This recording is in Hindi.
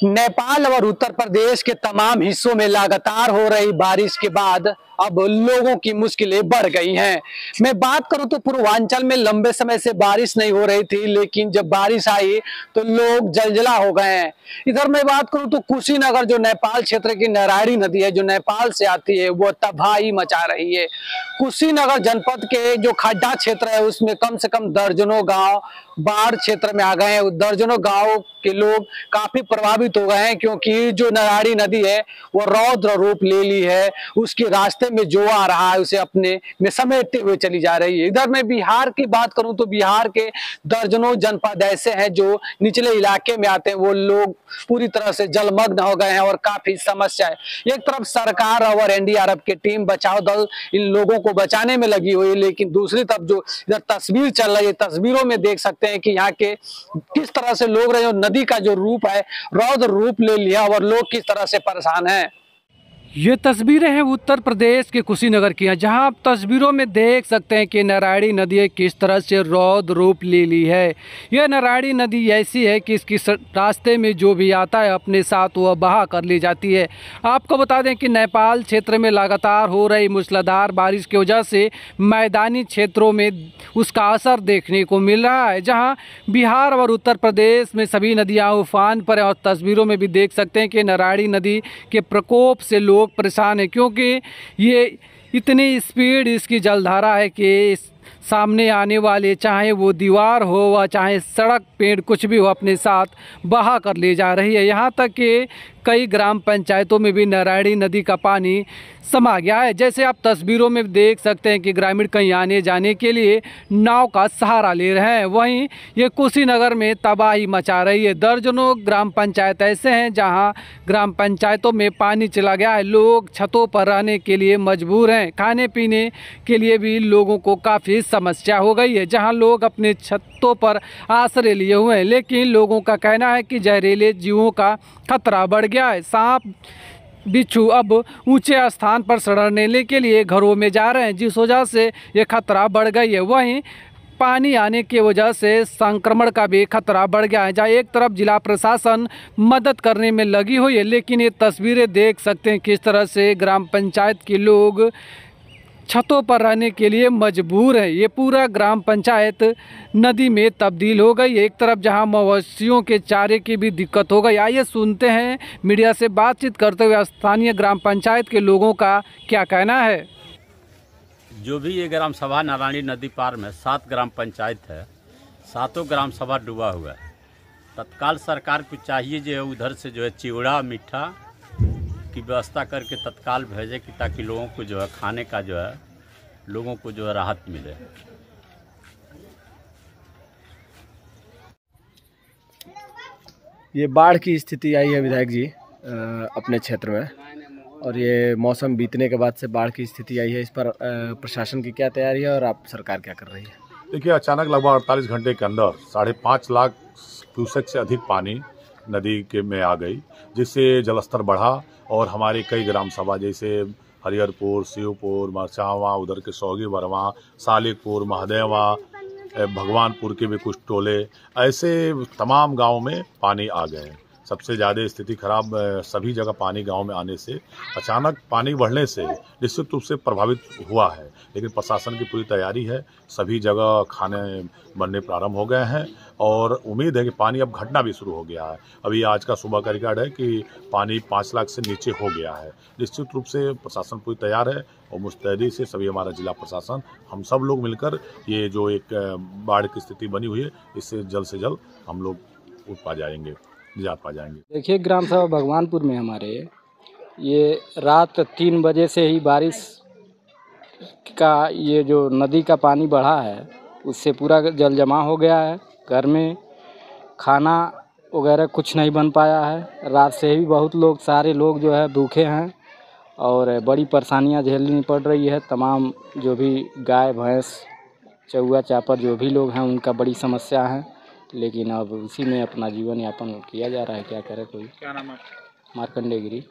नेपाल और उत्तर प्रदेश के तमाम हिस्सों में लगातार हो रही बारिश के बाद अब लोगों की मुश्किलें बढ़ गई हैं। मैं बात करूं तो पूर्वांचल में लंबे समय से बारिश नहीं हो रही थी, लेकिन जब बारिश आई तो लोग जलजला हो गए हैं। इधर मैं बात करूं तो कुशीनगर जो नेपाल क्षेत्र की नारायणी नदी है, जो नेपाल से आती है, वो तबाही मचा रही है। कुशीनगर जनपद के जो खड्डा क्षेत्र है उसमें कम से कम दर्जनों गांव बाढ़ क्षेत्र में आ गए हैं। दर्जनों गांव के लोग काफी प्रभावित हो गए हैं, क्योंकि जो नारायणी नदी है वो रौद्र रूप ले ली है। उसके रास्ते में जो आ रहा है उसे अपने में समेटते हुए चली जा रही है। इधर मैं बिहार की बात करूं तो बिहार के दर्जनों जनपद ऐसे हैं जो निचले इलाके में आते हैं, वो लोग पूरी तरह से जलमग्न हो गए हैं और काफी समस्या है। एक तरफ सरकार और एनडीआरएफ की टीम बचाव दल इन लोगों को बचाने में लगी हुई है, लेकिन दूसरी तरफ जो इधर तस्वीर चल रही है, तस्वीरों में देख सकते हैं कि यहाँ के किस तरह से लोग रहे, नदी का जो रूप है रौद्र रूप ले लिया और लोग किस तरह से परेशान हैं। ये तस्वीरें हैं उत्तर प्रदेश के कुशीनगर की हैं, जहां आप तस्वीरों में देख सकते हैं कि नारायणी नदी किस तरह से रौद्र रूप ले ली है। यह नारायणी नदी ऐसी है कि इसकी रास्ते में जो भी आता है अपने साथ वह बहा कर ले जाती है। आपको बता दें कि नेपाल क्षेत्र में लगातार हो रही मूसलाधार बारिश की वजह से मैदानी क्षेत्रों में उसका असर देखने को मिल रहा है, जहाँ बिहार और उत्तर प्रदेश में सभी नदियाँ उफान पर हैं। और तस्वीरों में भी देख सकते हैं कि नारायणी नदी के प्रकोप से लोग परेशान है, क्योंकि ये इतनी स्पीड इसकी जलधारा है कि सामने आने वाले चाहे वो दीवार हो व चाहे सड़क पेड़ कुछ भी हो अपने साथ बहा कर ले जा रही है। यहाँ तक कि कई ग्राम पंचायतों में भी नारायणी नदी का पानी समा गया है। जैसे आप तस्वीरों में देख सकते हैं कि ग्रामीण कहीं आने जाने के लिए नाव का सहारा ले रहे हैं। वहीं ये कुशीनगर में तबाही मचा रही है। दर्जनों ग्राम पंचायत ऐसे हैं जहां ग्राम पंचायतों में पानी चला गया है। लोग छतों पर रहने के लिए मजबूर हैं। खाने पीने के लिए भी लोगों को काफ़ी समस्या हो गई है, जहां लोग अपने छतों पर आश्रय लिए हुए हैं। लेकिन लोगों का कहना है कि जहरीले जीवों का खतरा बढ़ गया है। सांप बिच्छू अब ऊंचे स्थान पर सड़ने के लिए घरों में जा रहे हैं, जिस वजह से ये खतरा बढ़ गई है। वहीं पानी आने की वजह से संक्रमण का भी खतरा बढ़ गया है, जहाँ एक तरफ जिला प्रशासन मदद करने में लगी हुई है, लेकिन ये तस्वीरें देख सकते हैं किस तरह से ग्राम पंचायत के लोग छतों पर रहने के लिए मजबूर है। ये पूरा ग्राम पंचायत नदी में तब्दील हो गई। एक तरफ जहां मवेशियों के चारे की भी दिक्कत हो गई। आइए सुनते हैं मीडिया से बातचीत करते हुए स्थानीय ग्राम पंचायत के लोगों का क्या कहना है। जो भी ये ग्राम सभा नारायणी नदी पार में 7 ग्राम पंचायत है, 7 ग्राम सभा डूबा हुआ है। तत्काल सरकार को चाहिए जो है उधर से जो है चिवड़ा मीठा की व्यवस्था करके तत्काल भेजे, कि ताकि लोगों को जो है खाने का जो है लोगों को जो है राहत मिले। ये बाढ़ की स्थिति आई है विधायक जी अपने क्षेत्र में, और ये मौसम बीतने के बाद से बाढ़ की स्थिति आई है। इस पर प्रशासन की क्या तैयारी है और आप सरकार क्या कर रही है? देखिए, अचानक लगभग 48 घंटे के अंदर 5.5 लाख क्यूसेक से अधिक पानी नदी के में आ गई, जिससे जलस्तर बढ़ा और हमारी कई ग्राम सभा जैसे हरिहरपुर, शिवपुर, मरचावा, उधर के सौगी बरवा, सालिकपुर, महदेवा, भगवानपुर के भी कुछ टोले, ऐसे तमाम गांव में पानी आ गए। सबसे ज़्यादा स्थिति खराब सभी जगह पानी गांव में आने से, अचानक पानी बढ़ने से निश्चित रूप से प्रभावित हुआ है। लेकिन प्रशासन की पूरी तैयारी है, सभी जगह खाने बनने प्रारंभ हो गए हैं और उम्मीद है कि पानी अब घटना भी शुरू हो गया है। अभी आज का सुबह का रिकॉर्ड है कि पानी 5 लाख से नीचे हो गया है। निश्चित रूप से प्रशासन पूरी तैयार है और मुस्तैदी से सभी हमारा जिला प्रशासन, हम सब लोग मिलकर ये जो एक बाढ़ की स्थिति बनी हुई है, इससे जल्द हम लोग उठ पा जाएंगे, निजात पा जाएंगे। देखिए, ग्राम सभा भगवानपुर में हमारे ये रात 3 बजे से ही बारिश का ये जो नदी का पानी बढ़ा है उससे पूरा जल जमा हो गया है। घर में खाना वगैरह कुछ नहीं बन पाया है। रात से ही बहुत लोग, सारे लोग जो है भूखे हैं और बड़ी परेशानियां झेलनी पड़ रही है। तमाम जो भी गाय भैंस चौआ चापर जो भी लोग हैं उनका बड़ी समस्या है, लेकिन अब उसी में अपना जीवन यापन किया जा रहा है। क्या करे कोई। क्या नाम है? मार्कंडेय गिरी।